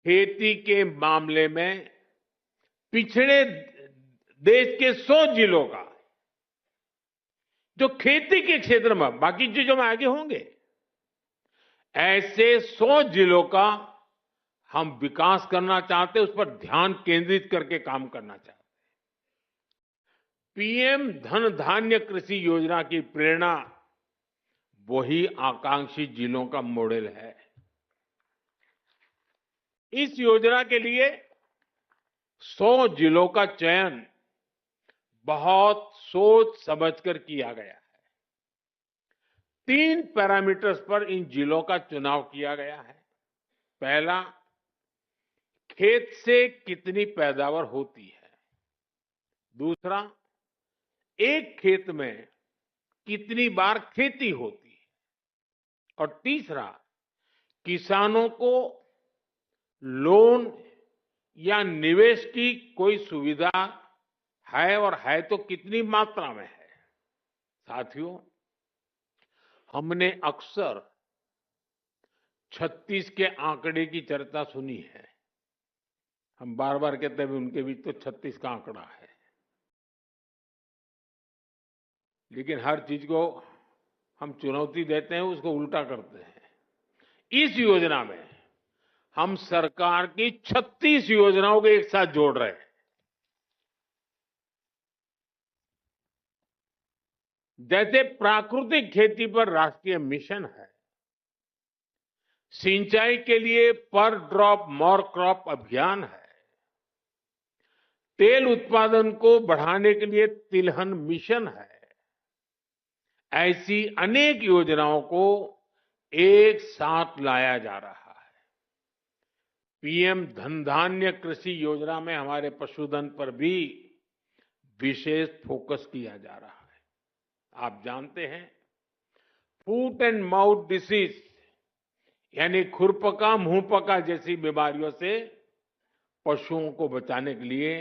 खेती के मामले में पिछड़े देश के 100 जिलों का जो खेती के क्षेत्र में बाकी चीजों में आगे होंगे, ऐसे 100 जिलों का हम विकास करना चाहते हैं, उस पर ध्यान केंद्रित करके काम करना चाहते हैं। पीएम धन धान्य कृषि योजना की प्रेरणा वही आकांक्षी जिलों का मॉडल है। इस योजना के लिए 100 जिलों का चयन बहुत सोच समझकर किया गया है। 3 पैरामीटर्स पर इन जिलों का चुनाव किया गया है। पहला, खेत से कितनी पैदावार होती है। दूसरा, एक खेत में कितनी बार खेती होती है। और तीसरा, किसानों को लोन या निवेश की कोई सुविधा है और है तो कितनी मात्रा में है। साथियों, हमने अक्सर 36 के आंकड़े की चर्चा सुनी है। हम बार बार कहते हैं उनके बीच तो 36 का आंकड़ा है, लेकिन हर चीज को हम चुनौती देते हैं, उसको उल्टा करते हैं। इस योजना में हम सरकार की 36 योजनाओं को एक साथ जोड़ रहे हैं। जैसे प्राकृतिक खेती पर राष्ट्रीय मिशन है, सिंचाई के लिए पर ड्रॉप मोर क्रॉप अभियान है, तेल उत्पादन को बढ़ाने के लिए तिलहन मिशन है, ऐसी अनेक योजनाओं को एक साथ लाया जा रहा है। पीएम धन धान्य कृषि योजना में हमारे पशुधन पर भी विशेष फोकस किया जा रहा है। आप जानते हैं, फूट एंड माउथ डिसीज यानी खुरपका मुंहपका जैसी बीमारियों से पशुओं को बचाने के लिए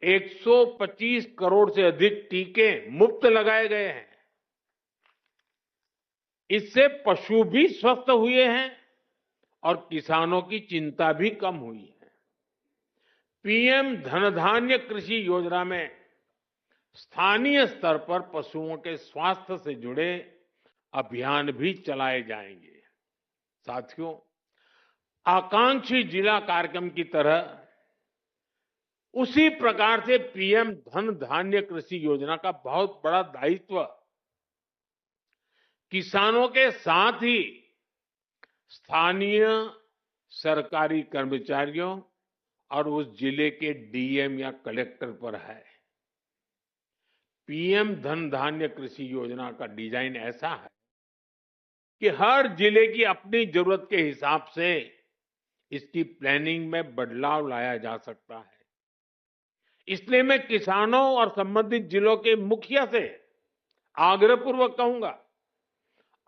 125 करोड़ से अधिक टीके मुफ्त लगाए गए हैं। इससे पशु भी स्वस्थ हुए हैं और किसानों की चिंता भी कम हुई है। पीएम धन धान्य कृषि योजना में स्थानीय स्तर पर पशुओं के स्वास्थ्य से जुड़े अभियान भी चलाए जाएंगे। साथियों, आकांक्षी जिला कार्यक्रम की तरह उसी प्रकार से पीएम धन धान्य कृषि योजना का बहुत बड़ा दायित्व किसानों के साथ ही स्थानीय सरकारी कर्मचारियों और उस जिले के डीएम या कलेक्टर पर है। पीएम धन धान्य कृषि योजना का डिजाइन ऐसा है कि हर जिले की अपनी जरूरत के हिसाब से इसकी प्लानिंग में बदलाव लाया जा सकता है। इसलिए मैं किसानों और संबंधित जिलों के मुखिया से आग्रहपूर्वक कहूंगा,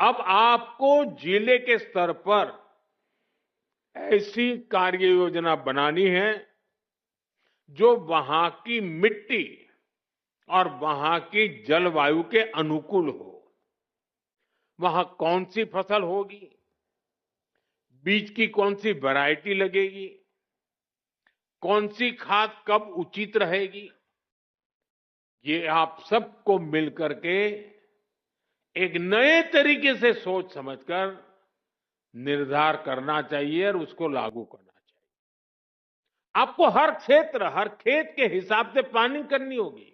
अब आपको जिले के स्तर पर ऐसी कार्य योजना बनानी है जो वहां की मिट्टी और वहां की जलवायु के अनुकूल हो। वहां कौन सी फसल होगी, बीज की कौन सी वैरायटी लगेगी, कौन सी खाद कब उचित रहेगी, ये आप सबको मिलकर के एक नए तरीके से सोच समझकर निर्धार करना चाहिए और उसको लागू करना चाहिए। आपको हर क्षेत्र, हर खेत के हिसाब से प्लानिंग करनी होगी।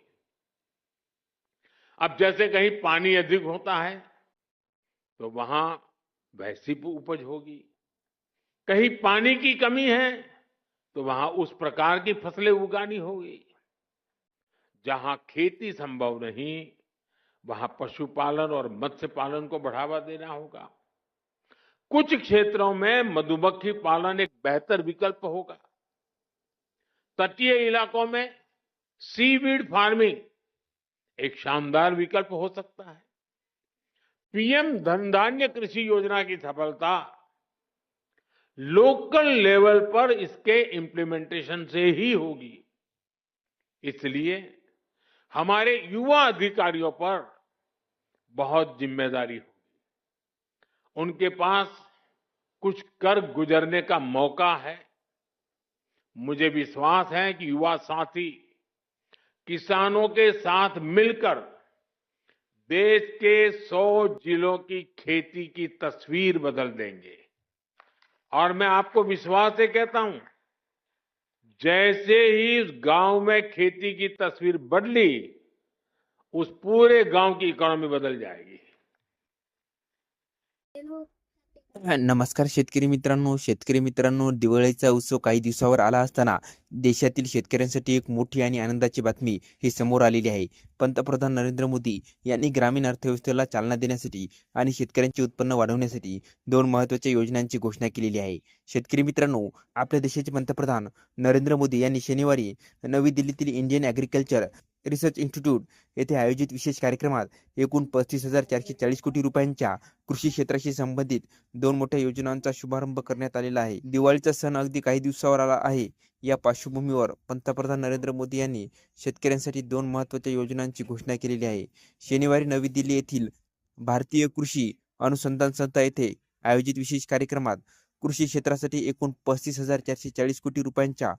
अब जैसे कहीं पानी अधिक होता है तो वहां वैसी उपज होगी, कहीं पानी की कमी है तो वहां उस प्रकार की फसलें उगानी होगी। जहां खेती संभव नहीं, वहां पशुपालन और मत्स्य पालन को बढ़ावा देना होगा। कुछ क्षेत्रों में मधुमक्खी पालन एक बेहतर विकल्प होगा। तटीय इलाकों में सीवीड फार्मिंग एक शानदार विकल्प हो सकता है। पीएम धन धान्य कृषि योजना की सफलता लोकल लेवल पर इसके इम्प्लीमेंटेशन से ही होगी। इसलिए हमारे युवा अधिकारियों पर बहुत जिम्मेदारी होगी। उनके पास कुछ कर गुजरने का मौका है, मुझे विश्वास है कि युवा साथी किसानों के साथ मिलकर देश के 100 जिलों की खेती की तस्वीर बदल देंगे। और मैं आपको विश्वास से कहता हूं, जैसे ही उस गांव में खेती की तस्वीर बदली, उस पूरे गांव की इकोनॉमी बदल जाएगी। नमस्कार शेतकरी मित्रांनो, दिवाळीचा उत्सव काही दिवसावर आला असताना देशातील शेतकऱ्यांसाठी एक मोठी आणि आनंदाची बातमी ही समोर आलेली आहे. पंतप्रधान नरेंद्र मोदी यांनी ग्रामीण अर्थव्यवस्थेला चालना देण्यासाठी आणि शेतकऱ्यांचे उत्पन्न वाढवण्यासाठी दोन महत्त्वाच्या योजनांची घोषणा केलेली आहे. शेतकरी मित्रांनो, आपल्या देशाचे पंतप्रधान नरेंद्र मोदी यांनी शनिवारी नवी दिल्लीतील इंडियन ॲग्रिकल्चर रिसर्च इन्स्टिट्यूट येथे आयोजित विशेष कार्यक्रमात एकूण 35,440 कोटी रुपयांच्या कृषी क्षेत्राशी संबंधित दोन मोठ्या योजनांचा शुभारंभ करण्यात आलेला आहे. दिवाळीचा सण अगदी काही दिवसावर आला आहे. या पार्श्वभूमीवर पंतप्रधान नरेंद्र मोदी यांनी शेतकऱ्यांसाठी दोन महत्त्वाच्या योजनांची घोषणा केलेली आहे. शनिवारी नवी दिल्ली येथील भारतीय कृषी अनुसंधान संस्था येथे आयोजित विशेष कार्यक्रमात कृषी क्षेत्रासाठी एकूण 35,440 कोटी रुपयांच्या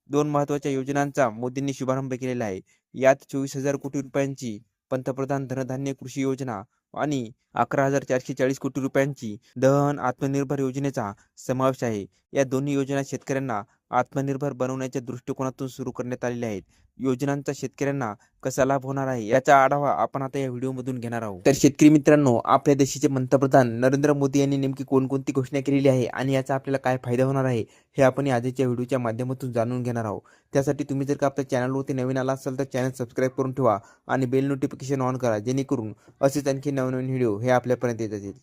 दोन महत्त्वाच्या योजनांचा मोदींनी शुभारंभ केलेला आहे. यात 24,000 कोटी रुपयांची पंतप्रधान धनधान्य कृषी योजना आणि 11,440 कोटी रुपयांची दहन आत्मनिर्भर योजनेचा समावेश आहे. या दोन्ही योजना शेतकऱ्यांना आत्मनिर्भर बनवण्याच्या दृष्टिकोनातून सुरू करण्यात आलेल्या आहेत. योजनांचा शेतकऱ्यांना कसा लाभ होणार आहे याचा आढावा आपण आता या व्हिडिओमधून घेणार आहोत. तर शेतकरी मित्रांनो, आपल्या देशाचे पंतप्रधान नरेंद्र मोदी यांनी नेमकी कोणकोणती घोषणा केलेली आहे आणि याचा आपल्याला काय फायदा होणार आहे हे आपण आजच्या व्हिडिओच्या माध्यमातून जाणून घेणार आहोत. त्यासाठी तुम्ही जर का आपल्या चॅनलवरती नवीन आला असाल तर चॅनल सबस्क्राईब करून ठेवा आणि बेल नोटिफिकेशन ऑन करा, जेणेकरून असेच आणखी नवनवीन व्हिडिओ हे आपल्यापर्यंत येत जातील.